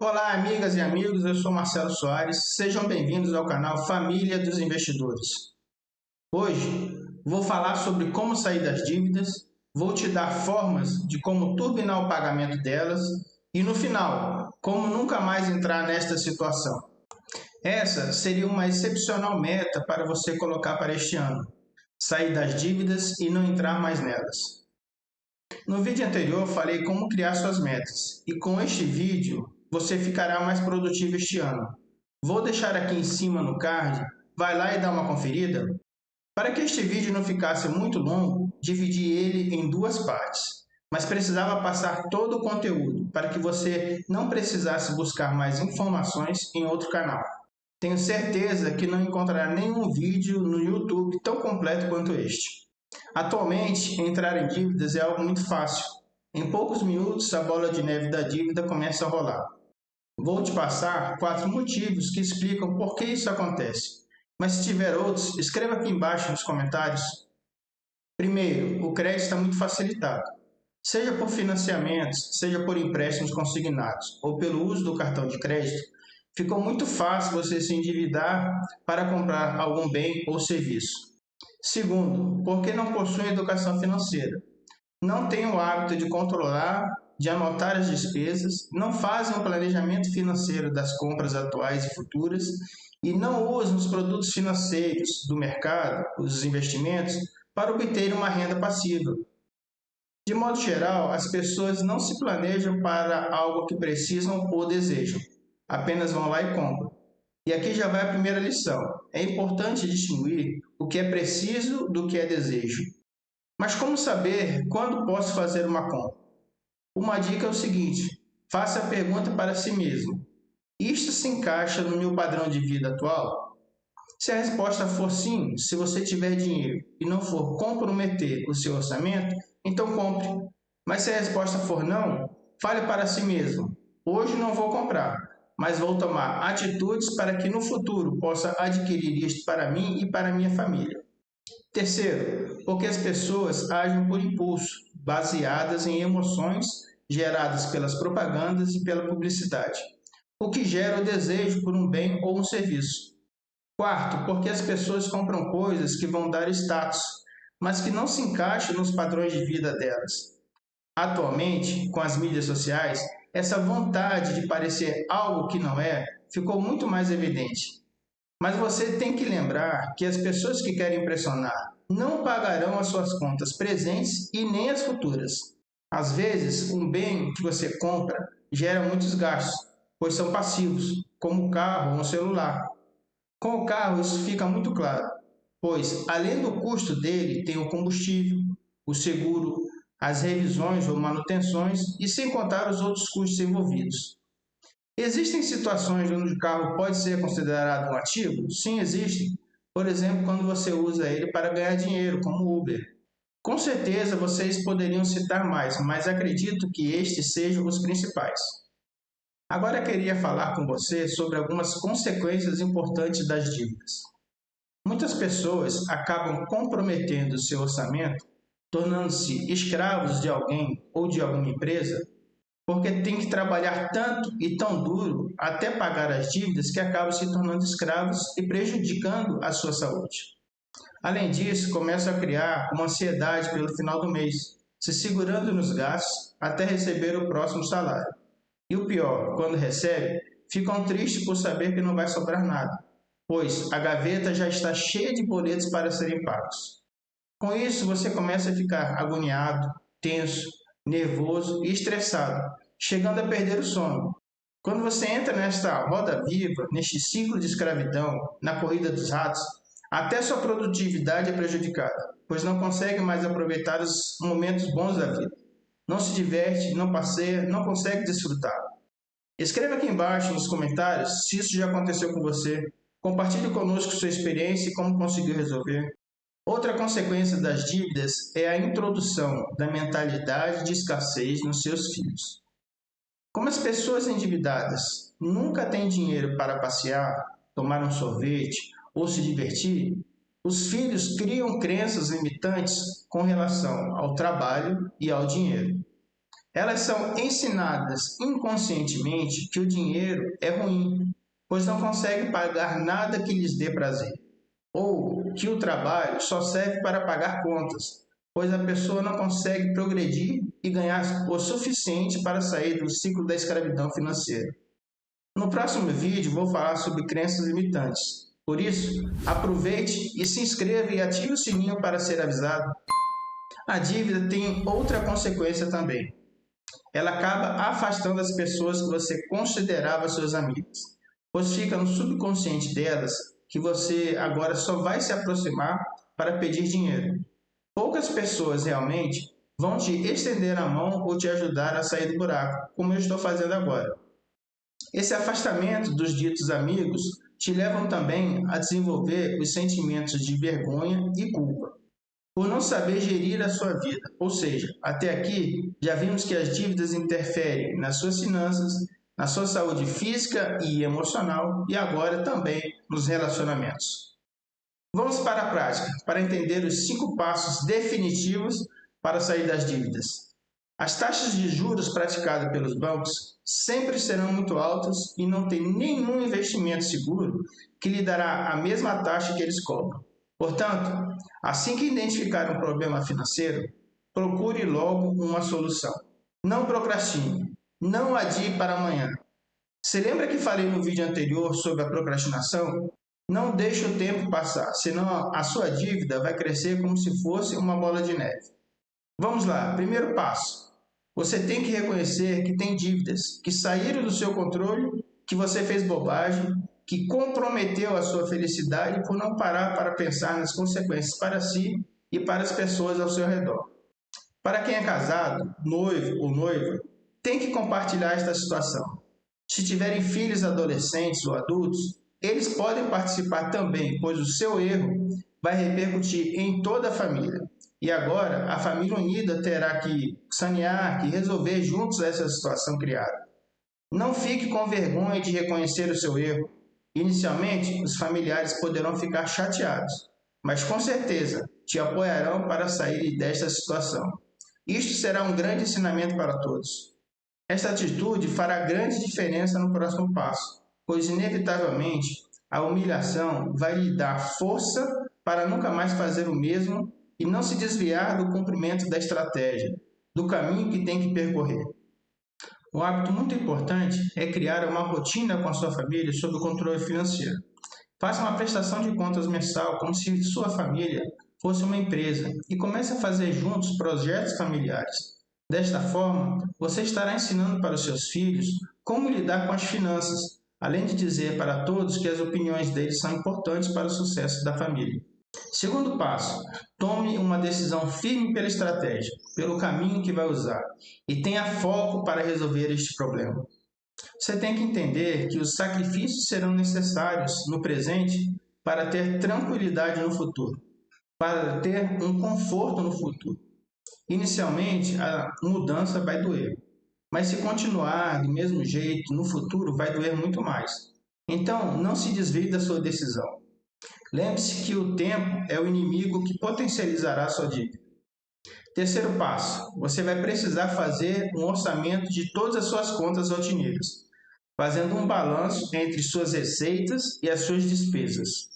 Olá, amigas e amigos, eu sou Marcelo Soares, sejam bem-vindos ao canal Família dos Investidores. Hoje vou falar sobre como sair das dívidas, vou te dar formas de como turbinar o pagamento delas e, no final, como nunca mais entrar nesta situação. Essa seria uma excepcional meta para você colocar para este ano: sair das dívidas e não entrar mais nelas. No vídeo anterior falei como criar suas metas e com este vídeo você ficará mais produtivo este ano. Vou deixar aqui em cima no card, vai lá e dá uma conferida. Para que este vídeo não ficasse muito longo, dividi ele em duas partes, mas precisava passar todo o conteúdo para que você não precisasse buscar mais informações em outro canal. Tenho certeza que não encontrará nenhum vídeo no YouTube tão completo quanto este. Atualmente, entrar em dívidas é algo muito fácil. Em poucos minutos, a bola de neve da dívida começa a rolar. Vou te passar 4 motivos que explicam por que isso acontece. Mas se tiver outros, escreva aqui embaixo nos comentários. Primeiro, o crédito está muito facilitado. Seja por financiamentos, seja por empréstimos consignados ou pelo uso do cartão de crédito, ficou muito fácil você se endividar para comprar algum bem ou serviço. Segundo, porque não possui educação financeira. Não têm o hábito de controlar, de anotar as despesas, não fazem um planejamento financeiro das compras atuais e futuras e não usam os produtos financeiros do mercado, os investimentos, para obter uma renda passiva. De modo geral, as pessoas não se planejam para algo que precisam ou desejam, apenas vão lá e compram. E aqui já vai a primeira lição. É importante distinguir o que é preciso do que é desejo. Mas como saber quando posso fazer uma compra? Uma dica é o seguinte: faça a pergunta para si mesmo. Isto se encaixa no meu padrão de vida atual? Se a resposta for sim, se você tiver dinheiro e não for comprometer o seu orçamento, então compre. Mas se a resposta for não, fale para si mesmo: hoje não vou comprar, mas vou tomar atitudes para que no futuro possa adquirir isto para mim e para minha família. Terceiro, porque as pessoas agem por impulso, baseadas em emoções geradas pelas propagandas e pela publicidade, o que gera o desejo por um bem ou um serviço. Quarto, porque as pessoas compram coisas que vão dar status, mas que não se encaixam nos padrões de vida delas. Atualmente, com as mídias sociais, essa vontade de parecer algo que não é ficou muito mais evidente. Mas você tem que lembrar que as pessoas que querem impressionar não pagarão as suas contas presentes e nem as futuras. Às vezes, um bem que você compra gera muitos gastos, pois são passivos, como o carro ou um celular. Com o carro isso fica muito claro, pois além do custo dele tem o combustível, o seguro, as revisões ou manutenções e sem contar os outros custos envolvidos. Existem situações onde o carro pode ser considerado um ativo? Sim, existem. Por exemplo, quando você usa ele para ganhar dinheiro, como Uber. Com certeza vocês poderiam citar mais, mas acredito que estes sejam os principais. Agora eu queria falar com você sobre algumas consequências importantes das dívidas. Muitas pessoas acabam comprometendo seu orçamento, tornando-se escravos de alguém ou de alguma empresa, porque tem que trabalhar tanto e tão duro até pagar as dívidas que acabam se tornando escravos e prejudicando a sua saúde. Além disso, começam a criar uma ansiedade pelo final do mês, se segurando nos gastos até receber o próximo salário. E o pior, quando recebe, ficam tristes por saber que não vai sobrar nada, pois a gaveta já está cheia de boletos para serem pagos. Com isso, você começa a ficar agoniado, tenso, nervoso e estressado, chegando a perder o sono. Quando você entra nesta roda viva, neste ciclo de escravidão, na corrida dos ratos, até sua produtividade é prejudicada, pois não consegue mais aproveitar os momentos bons da vida. Não se diverte, não passeia, não consegue desfrutar. Escreva aqui embaixo nos comentários se isso já aconteceu com você. Compartilhe conosco sua experiência e como conseguiu resolver. Outra consequência das dívidas é a introdução da mentalidade de escassez nos seus filhos. Como as pessoas endividadas nunca têm dinheiro para passear, tomar um sorvete ou se divertir, os filhos criam crenças limitantes com relação ao trabalho e ao dinheiro. Elas são ensinadas inconscientemente que o dinheiro é ruim, pois não conseguem pagar nada que lhes dê prazer, ou que o trabalho só serve para pagar contas, pois a pessoa não consegue progredir e ganhar o suficiente para sair do ciclo da escravidão financeira. No próximo vídeo vou falar sobre crenças limitantes. Por isso, aproveite e se inscreva e ative o sininho para ser avisado. A dívida tem outra consequência também. Ela acaba afastando as pessoas que você considerava seus amigos, pois fica no subconsciente delas que você agora só vai se aproximar para pedir dinheiro. Poucas pessoas realmente vão te estender a mão ou te ajudar a sair do buraco, como eu estou fazendo agora. Esse afastamento dos ditos amigos te levam também a desenvolver os sentimentos de vergonha e culpa, por não saber gerir a sua vida. Ou seja, até aqui já vimos que as dívidas interferem nas suas finanças, na sua saúde física e emocional e agora também nos relacionamentos. Vamos para a prática, para entender os 5 passos definitivos para sair das dívidas. As taxas de juros praticadas pelos bancos sempre serão muito altas e não tem nenhum investimento seguro que lhe dará a mesma taxa que eles cobram. Portanto, assim que identificar um problema financeiro, procure logo uma solução. Não procrastine, não adie para amanhã. Você lembra que falei no vídeo anterior sobre a procrastinação? Não deixe o tempo passar, senão a sua dívida vai crescer como se fosse uma bola de neve. Vamos lá, primeiro passo. Você tem que reconhecer que tem dívidas que saíram do seu controle, que você fez bobagem, que comprometeu a sua felicidade por não parar para pensar nas consequências para si e para as pessoas ao seu redor. Para quem é casado, noivo ou noiva, tem que compartilhar esta situação. Se tiverem filhos adolescentes ou adultos, eles podem participar também, pois o seu erro vai repercutir em toda a família. E agora, a família unida terá que sanear, que resolver juntos essa situação criada. Não fique com vergonha de reconhecer o seu erro. Inicialmente, os familiares poderão ficar chateados, mas com certeza te apoiarão para sair desta situação. Isto será um grande ensinamento para todos. Esta atitude fará grande diferença no próximo passo, pois inevitavelmente a humilhação vai lhe dar força para nunca mais fazer o mesmo e não se desviar do cumprimento da estratégia, do caminho que tem que percorrer. Um hábito muito importante é criar uma rotina com a sua família sobre o controle financeiro. Faça uma prestação de contas mensal como se sua família fosse uma empresa e comece a fazer juntos projetos familiares. Desta forma, você estará ensinando para os seus filhos como lidar com as finanças, além de dizer para todos que as opiniões deles são importantes para o sucesso da família. Segundo passo, tome uma decisão firme pela estratégia, pelo caminho que vai usar e tenha foco para resolver este problema. Você tem que entender que os sacrifícios serão necessários no presente para ter tranquilidade no futuro, para ter um conforto no futuro. Inicialmente, a mudança vai doer, mas se continuar do mesmo jeito, no futuro vai doer muito mais. Então, não se desvie da sua decisão. Lembre-se que o tempo é o inimigo que potencializará sua dívida. Terceiro passo, você vai precisar fazer um orçamento de todas as suas contas rotineiras, fazendo um balanço entre suas receitas e as suas despesas.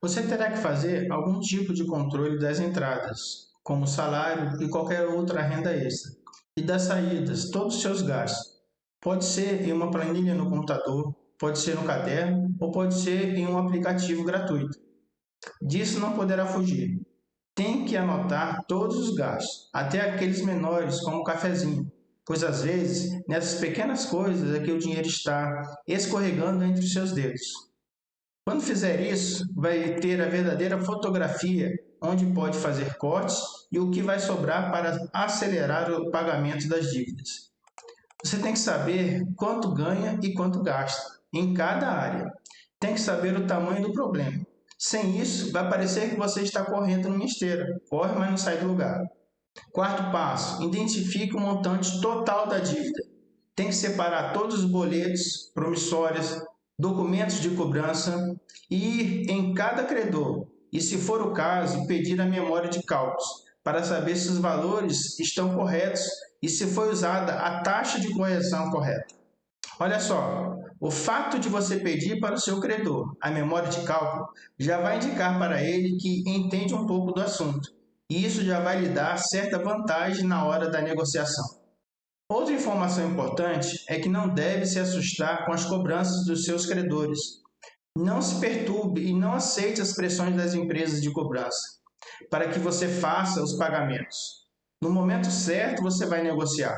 Você terá que fazer algum tipo de controle das entradas, como salário e qualquer outra renda extra, e das saídas, todos os seus gastos. Pode ser em uma planilha no computador, pode ser no caderno ou pode ser em um aplicativo gratuito. Disso não poderá fugir. Tem que anotar todos os gastos, até aqueles menores como o cafezinho, pois às vezes nessas pequenas coisas é que o dinheiro está escorregando entre os seus dedos. Quando fizer isso, vai ter a verdadeira fotografia, onde pode fazer cortes e o que vai sobrar para acelerar o pagamento das dívidas. Você tem que saber quanto ganha e quanto gasta em cada área. Tem que saber o tamanho do problema. Sem isso, vai parecer que você está correndo numa esteira. Corre, mas não sai do lugar. Quarto passo, identifique o montante total da dívida. Tem que separar todos os boletos, promissórias, documentos de cobrança e ir em cada credor. E, se for o caso, pedir a memória de cálculos para saber se os valores estão corretos e se foi usada a taxa de correção correta. Olha só, o fato de você pedir para o seu credor a memória de cálculo já vai indicar para ele que entende um pouco do assunto, e isso já vai lhe dar certa vantagem na hora da negociação. Outra informação importante é que não deve se assustar com as cobranças dos seus credores. Não se perturbe e não aceite as pressões das empresas de cobrança, para que você faça os pagamentos. No momento certo, você vai negociar.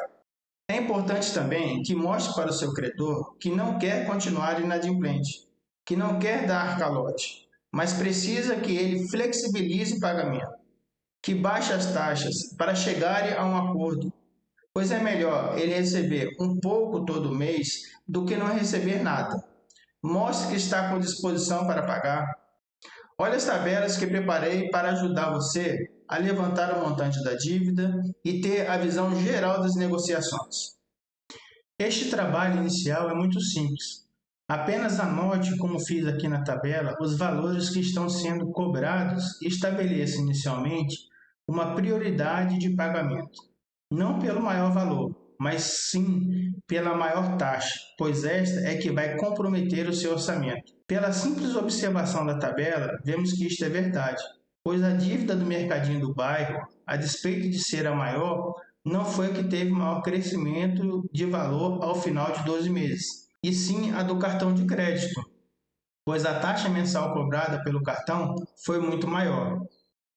É importante também que mostre para o seu credor que não quer continuar inadimplente, que não quer dar calote, mas precisa que ele flexibilize o pagamento, que baixe as taxas para chegarem a um acordo, pois é melhor ele receber um pouco todo mês do que não receber nada. Mostre que está com disposição para pagar. Olha as tabelas que preparei para ajudar você a levantar o montante da dívida e ter a visão geral das negociações. Este trabalho inicial é muito simples. Apenas anote, como fiz aqui na tabela, os valores que estão sendo cobrados e estabeleça inicialmente uma prioridade de pagamento. Não pelo maior valor, mas sim pela maior taxa, pois esta é que vai comprometer o seu orçamento. Pela simples observação da tabela, vemos que isto é verdade, pois a dívida do mercadinho do bairro, a despeito de ser a maior, não foi a que teve maior crescimento de valor ao final de 12 meses, e sim a do cartão de crédito, pois a taxa mensal cobrada pelo cartão foi muito maior.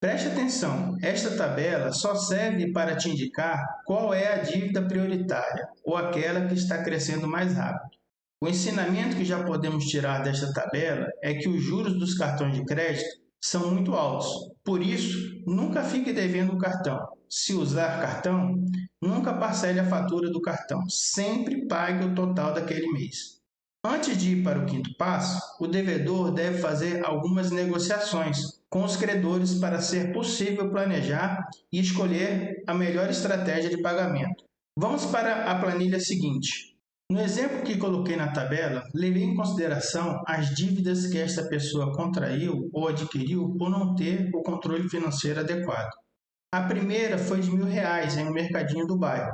Preste atenção, esta tabela só serve para te indicar qual é a dívida prioritária ou aquela que está crescendo mais rápido. O ensinamento que já podemos tirar desta tabela é que os juros dos cartões de crédito são muito altos. Por isso, nunca fique devendo o cartão. Se usar cartão, nunca parcele a fatura do cartão. Sempre pague o total daquele mês. Antes de ir para o quinto passo, o devedor deve fazer algumas negociações com os credores para ser possível planejar e escolher a melhor estratégia de pagamento. Vamos para a planilha seguinte. No exemplo que coloquei na tabela, levei em consideração as dívidas que esta pessoa contraiu ou adquiriu por não ter o controle financeiro adequado. A primeira foi de R$1.000 em um mercadinho do bairro.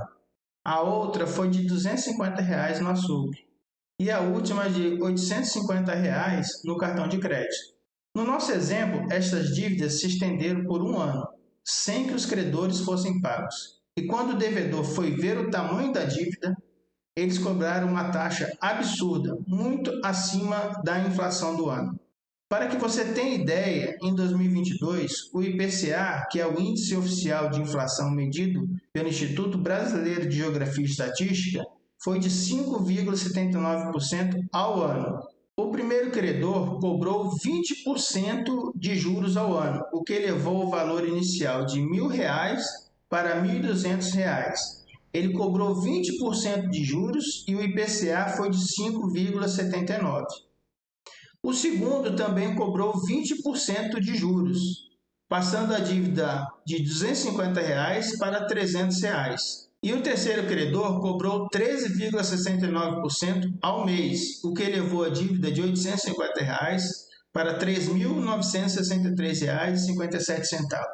A outra foi de R$250 no açougue. E a última de R$850 no cartão de crédito. No nosso exemplo, estas dívidas se estenderam por um ano, sem que os credores fossem pagos. E quando o devedor foi ver o tamanho da dívida, eles cobraram uma taxa absurda, muito acima da inflação do ano. Para que você tenha ideia, em 2022, o IPCA, que é o Índice Oficial de Inflação medido pelo Instituto Brasileiro de Geografia e Estatística, foi de 5,79% ao ano. O primeiro credor cobrou 20% de juros ao ano, o que elevou o valor inicial de R$1.000 para R$1.200. Ele cobrou 20% de juros e o IPCA foi de 5,79%. O segundo também cobrou 20% de juros, passando a dívida de R$250 para R$300. E o terceiro credor cobrou 13,69% ao mês, o que elevou a dívida de R$850 para R$3.963,57.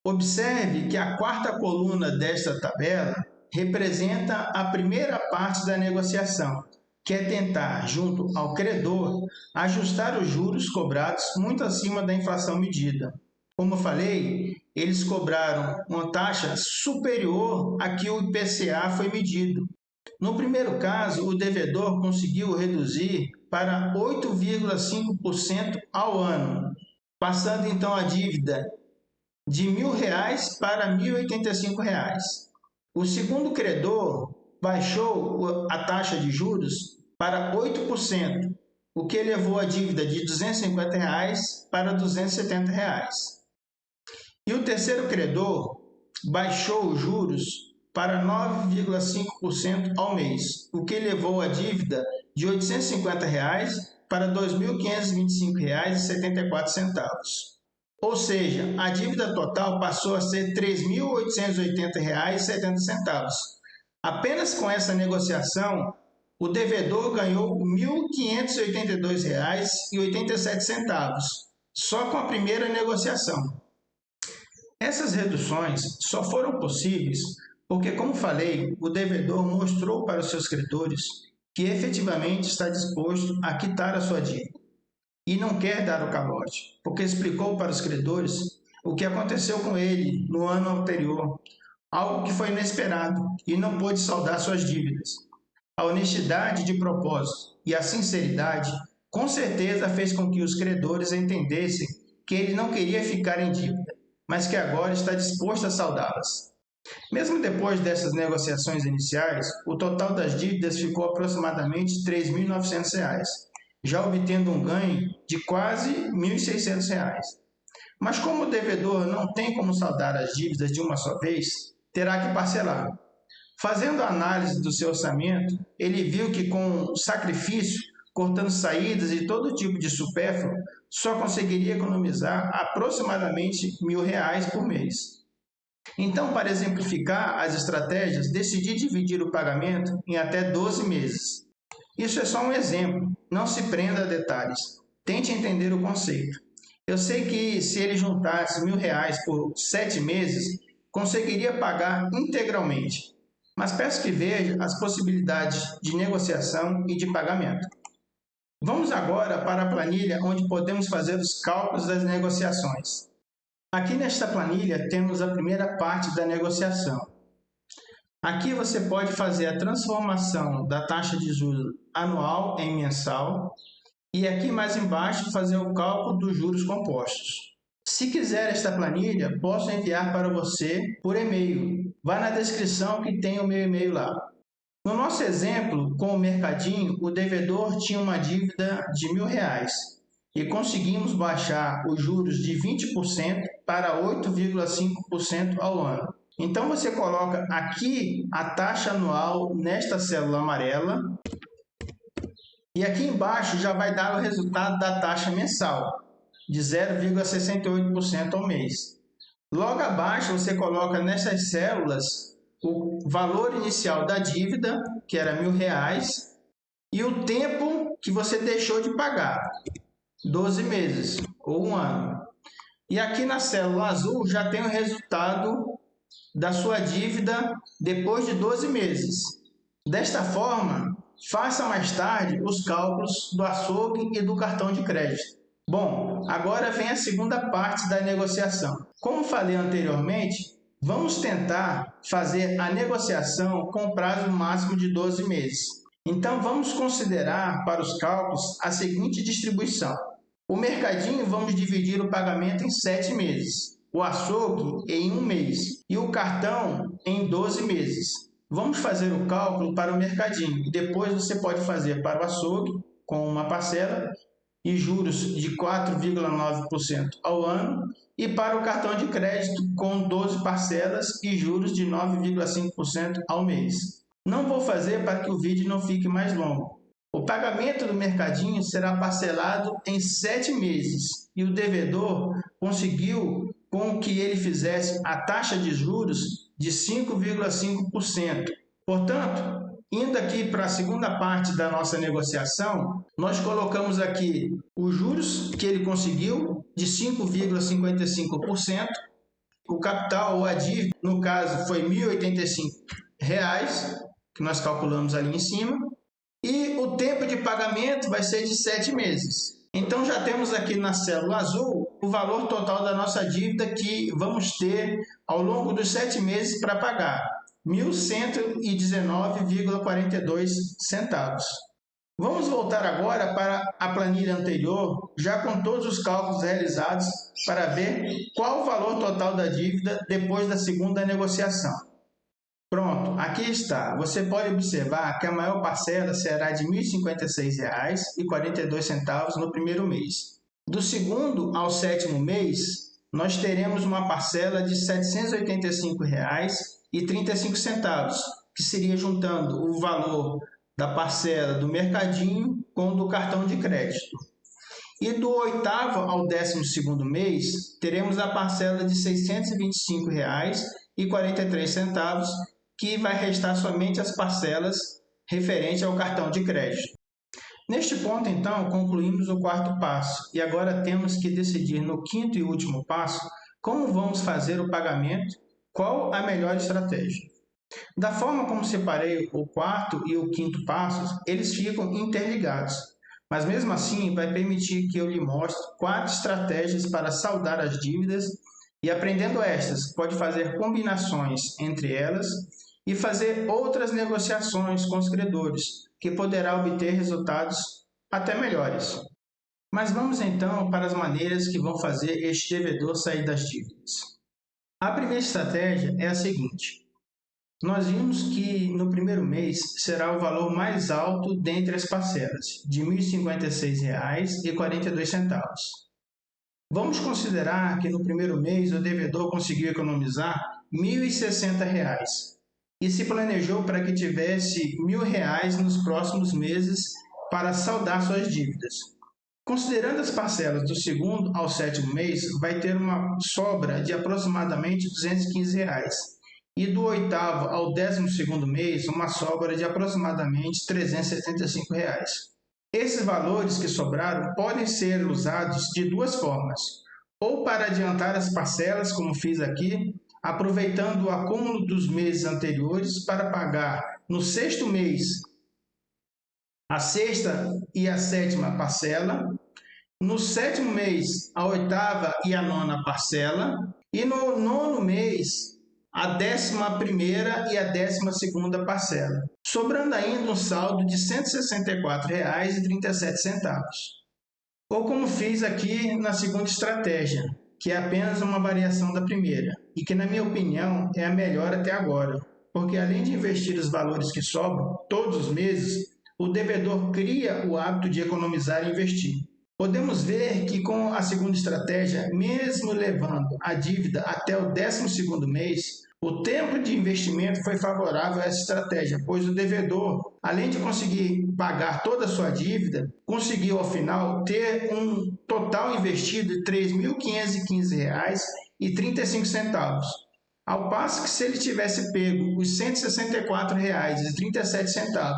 Observe que a quarta coluna desta tabela representa a primeira parte da negociação, que é tentar, junto ao credor, ajustar os juros cobrados muito acima da inflação medida. Como eu falei, eles cobraram uma taxa superior à que o IPCA foi medido. No primeiro caso, o devedor conseguiu reduzir para 8,5% ao ano, passando então a dívida de R$1.000 para R$1.085. O segundo credor baixou a taxa de juros para 8%, o que elevou a dívida de R$250 para R$270. E o terceiro credor baixou os juros para 9,5% ao mês, o que elevou a dívida de R$850 para R$2.525,74. Ou seja, a dívida total passou a ser R$3.880,70. Apenas com essa negociação, o devedor ganhou R$1.582,87, só com a primeira negociação. Essas reduções só foram possíveis porque, como falei, o devedor mostrou para os seus credores que efetivamente está disposto a quitar a sua dívida e não quer dar o calote, porque explicou para os credores o que aconteceu com ele no ano anterior, algo que foi inesperado e não pôde saldar suas dívidas. A honestidade de propósito e a sinceridade com certeza fez com que os credores entendessem que ele não queria ficar em dívida, mas que agora está disposto a saldá-las. Mesmo depois dessas negociações iniciais, o total das dívidas ficou aproximadamente R$ 3.900, já obtendo um ganho de quase R$ 1.600. Mas como o devedor não tem como saldar as dívidas de uma só vez, terá que parcelar. Fazendo a análise do seu orçamento, ele viu que com sacrifício, cortando saídas e todo tipo de supérfluo, só conseguiria economizar aproximadamente R$ 1.000 por mês. Então, para exemplificar as estratégias, decidi dividir o pagamento em até 12 meses. Isso é só um exemplo, não se prenda a detalhes. Tente entender o conceito. Eu sei que se ele juntasse R$ 1.000 por 7 meses, conseguiria pagar integralmente. Mas peço que veja as possibilidades de negociação e de pagamento. Vamos agora para a planilha onde podemos fazer os cálculos das negociações. Aqui nesta planilha temos a primeira parte da negociação. Aqui você pode fazer a transformação da taxa de juros anual em mensal e aqui mais embaixo fazer o cálculo dos juros compostos. Se quiser esta planilha, posso enviar para você por e-mail. Vá na descrição que tem o meu e-mail lá. No nosso exemplo, com o Mercadinho, o devedor tinha uma dívida de R$ 1.000 e conseguimos baixar os juros de 20% para 8,5% ao ano. Então você coloca aqui a taxa anual nesta célula amarela e aqui embaixo já vai dar o resultado da taxa mensal, de 0,68% ao mês. Logo abaixo você coloca nessas células o valor inicial da dívida, que era R$ 1.000, e o tempo que você deixou de pagar, 12 meses ou um ano. E aqui na célula azul já tem o resultado da sua dívida depois de 12 meses. Desta forma, faça mais tarde os cálculos do açougue e do cartão de crédito. Bom, agora vem a segunda parte da negociação. Como falei anteriormente, vamos tentar fazer a negociação com prazo máximo de 12 meses. Então, vamos considerar para os cálculos a seguinte distribuição. O Mercadinho vamos dividir o pagamento em 7 meses, o açougue em 1 mês e o cartão em 12 meses. Vamos fazer o cálculo para o Mercadinho e depois você pode fazer para o açougue com uma parcela e juros de 4,9% ao ano e para o cartão de crédito com 12 parcelas e juros de 9,5% ao mês. Não vou fazer para que o vídeo não fique mais longo. O pagamento do Mercadinho será parcelado em 7 meses e o devedor conseguiu com que ele fizesse a taxa de juros de 5,5%. Portanto, indo aqui para a segunda parte da nossa negociação, nós colocamos aqui os juros que ele conseguiu de 5,55%, o capital ou a dívida, no caso, foi R$ 1.085, que nós calculamos ali em cima, e o tempo de pagamento vai ser de 7 meses. Então, já temos aqui na célula azul o valor total da nossa dívida que vamos ter ao longo dos 7 meses para pagar. R$ 1.119,42. Vamos voltar agora para a planilha anterior, já com todos os cálculos realizados, para ver qual o valor total da dívida depois da segunda negociação. Pronto, aqui está. Você pode observar que a maior parcela será de R$ 1.056,42 no primeiro mês. Do segundo ao sétimo mês, nós teremos uma parcela de R$ 785,35, que seria juntando o valor da parcela do Mercadinho com o do cartão de crédito. E do oitavo ao 12º mês, teremos a parcela de R$ 625,43, que vai restar somente as parcelas referentes ao cartão de crédito. Neste ponto, então, concluímos o quarto passo e agora temos que decidir no quinto e último passo Como vamos fazer o pagamento? Qual a melhor estratégia? Da forma como separei o quarto e o quinto passos, eles ficam interligados, mas mesmo assim vai permitir que eu lhe mostre 4 estratégias para saldar as dívidas e aprendendo estas, pode fazer combinações entre elas e fazer outras negociações com os credores, que poderá obter resultados até melhores. Mas vamos então para as maneiras que vão fazer este devedor sair das dívidas. A primeira estratégia é a seguinte: nós vimos que no primeiro mês será o valor mais alto dentre as parcelas, de R$ 1.056,42. Vamos considerar que no primeiro mês o devedor conseguiu economizar R$ 1.060 e se planejou para que tivesse R$ 1.000 nos próximos meses para saldar suas dívidas. Considerando as parcelas do segundo ao sétimo mês, vai ter uma sobra de aproximadamente R$ 215 e do oitavo ao 12º mês uma sobra de aproximadamente R$ 375. Esses valores que sobraram podem ser usados de duas formas, ou para adiantar as parcelas, como fiz aqui, aproveitando o acúmulo dos meses anteriores para pagar no sexto mês a sexta e a sétima parcela, no sétimo mês a oitava e a nona parcela, e no nono mês a 11ª e a 12ª parcela, sobrando ainda um saldo de R$ 164,37. Ou como fiz aqui na segunda estratégia, que é apenas uma variação da primeira, e que na minha opinião é a melhor até agora, porque além de investir os valores que sobram todos os meses, o devedor cria o hábito de economizar e investir. Podemos ver que com a segunda estratégia, mesmo levando a dívida até o 12º mês, o tempo de investimento foi favorável a essa estratégia, pois o devedor, além de conseguir pagar toda a sua dívida, conseguiu ao final ter um total investido de R$ 3.515,35. Ao passo que se ele tivesse pego os R$ 164,37,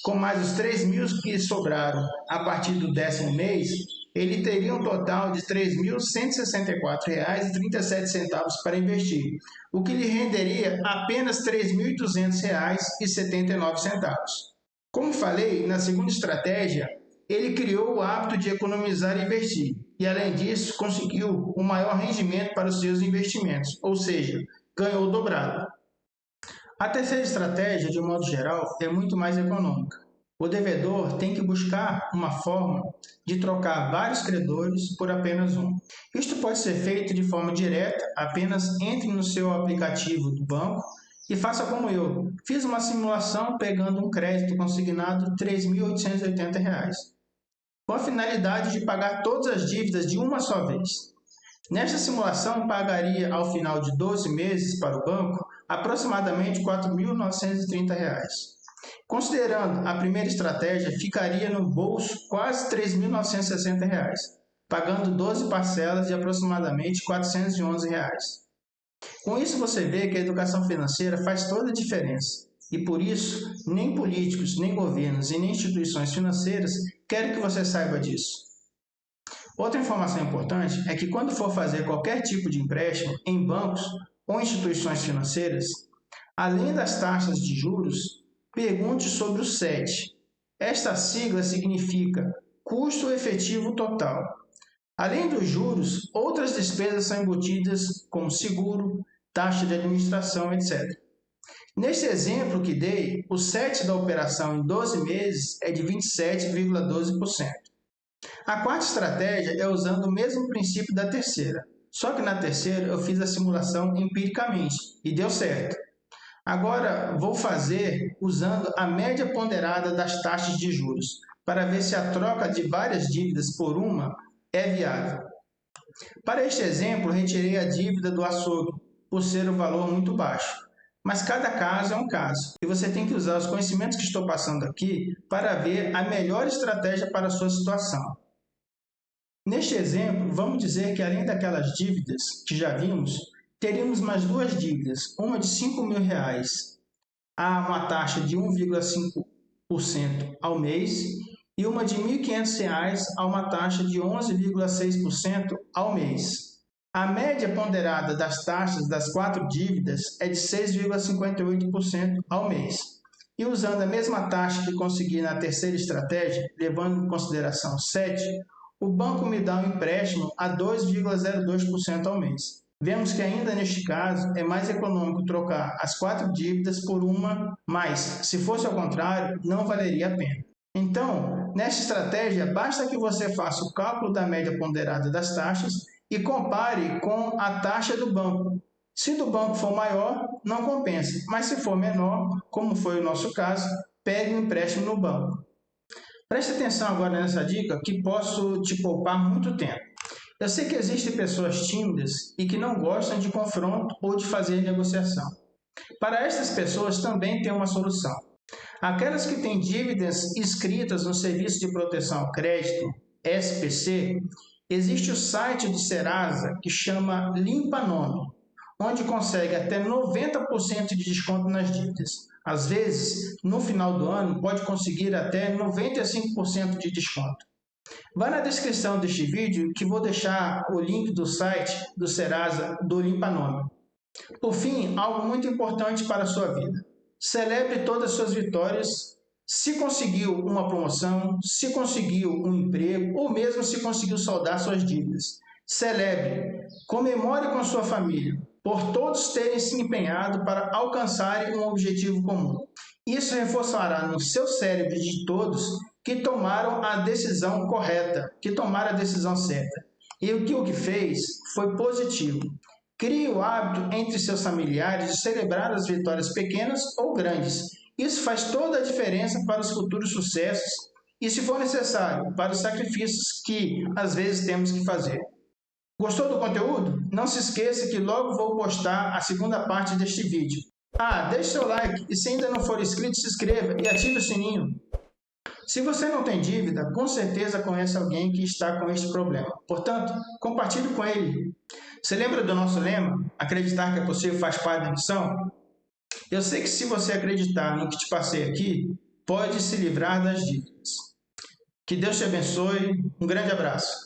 com mais os 3.000 que sobraram a partir do 10º mês, ele teria um total de R$ 3.164,37 para investir, o que lhe renderia apenas R$ 3.200,79. Como falei, na segunda estratégia, ele criou o hábito de economizar e investir, e além disso, conseguiu um maior rendimento para os seus investimentos, ou seja, ganhou dobrado. A terceira estratégia, de um modo geral, é muito mais econômica. O devedor tem que buscar uma forma de trocar vários credores por apenas um. Isto pode ser feito de forma direta, apenas entre no seu aplicativo do banco e faça como eu. Fiz uma simulação pegando um crédito consignado de R$ 3.880, com a finalidade de pagar todas as dívidas de uma só vez. Nesta simulação, pagaria ao final de 12 meses para o banco aproximadamente R$ 4.930. Considerando a primeira estratégia, ficaria no bolso quase R$ 3.960, pagando 12 parcelas de aproximadamente R$ 411. Com isso você vê que a educação financeira faz toda a diferença. E por isso, nem políticos, nem governos e nem instituições financeiras querem que você saiba disso. Outra informação importante é que quando for fazer qualquer tipo de empréstimo em bancos ou instituições financeiras, além das taxas de juros, pergunte sobre o CET. Esta sigla significa custo efetivo total. Além dos juros, outras despesas são embutidas como seguro, taxa de administração, etc. Neste exemplo que dei, o CET da operação em 12 meses é de 27,12%. A quarta estratégia é usando o mesmo princípio da terceira, só que na terceira eu fiz a simulação empiricamente e deu certo. Agora vou fazer usando a média ponderada das taxas de juros, para ver se a troca de várias dívidas por uma é viável. Para este exemplo, retirei a dívida do açougue, por ser um valor muito baixo. Mas cada caso é um caso, e você tem que usar os conhecimentos que estou passando aqui para ver a melhor estratégia para a sua situação. Neste exemplo, vamos dizer que além daquelas dívidas que já vimos, teríamos mais duas dívidas, uma de R$ 5.000 a uma taxa de 1,5% ao mês e uma de R$ 1.500 a uma taxa de 11,6% ao mês. A média ponderada das taxas das 4 dívidas é de 6,58% ao mês. E usando a mesma taxa que consegui na terceira estratégia, levando em consideração 7, o banco me dá um empréstimo a 2,02% ao mês. Vemos que ainda neste caso é mais econômico trocar as 4 dívidas por uma, mas se fosse ao contrário, não valeria a pena. Então, nesta estratégia, basta que você faça o cálculo da média ponderada das taxas e compare com a taxa do banco. Se do banco for maior, não compensa, mas se for menor, como foi o nosso caso, pegue um empréstimo no banco. Preste atenção agora nessa dica que posso te poupar muito tempo. Eu sei que existem pessoas tímidas e que não gostam de confronto ou de fazer negociação. Para estas pessoas também tem uma solução. Aquelas que têm dívidas inscritas no Serviço de Proteção ao Crédito, SPC, existe o site do Serasa que chama Limpa Nome, onde consegue até 90% de desconto nas dívidas. Às vezes, no final do ano, pode conseguir até 95% de desconto. Vá na descrição deste vídeo que vou deixar o link do site do Serasa do Limpa Nome. Por fim, algo muito importante para a sua vida. Celebre todas as suas vitórias, se conseguiu uma promoção, se conseguiu um emprego ou mesmo se conseguiu saldar suas dívidas. Celebre, comemore com sua família, por todos terem se empenhado para alcançarem um objetivo comum. Isso reforçará no seu cérebro de todos que tomaram a decisão correta, que tomaram a decisão certa. E o que fez foi positivo. Crie o hábito entre seus familiares de celebrar as vitórias pequenas ou grandes. Isso faz toda a diferença para os futuros sucessos e, se for necessário, para os sacrifícios que às vezes temos que fazer. Gostou do conteúdo? Não se esqueça que logo vou postar a segunda parte deste vídeo. Deixe seu like e se ainda não for inscrito, se inscreva e ative o sininho. Se você não tem dívida, com certeza conhece alguém que está com este problema. Portanto, compartilhe com ele. Você lembra do nosso lema? Acreditar que é possível faz parte da missão? Eu sei que se você acreditar no que te passei aqui, pode se livrar das dívidas. Que Deus te abençoe. Um grande abraço.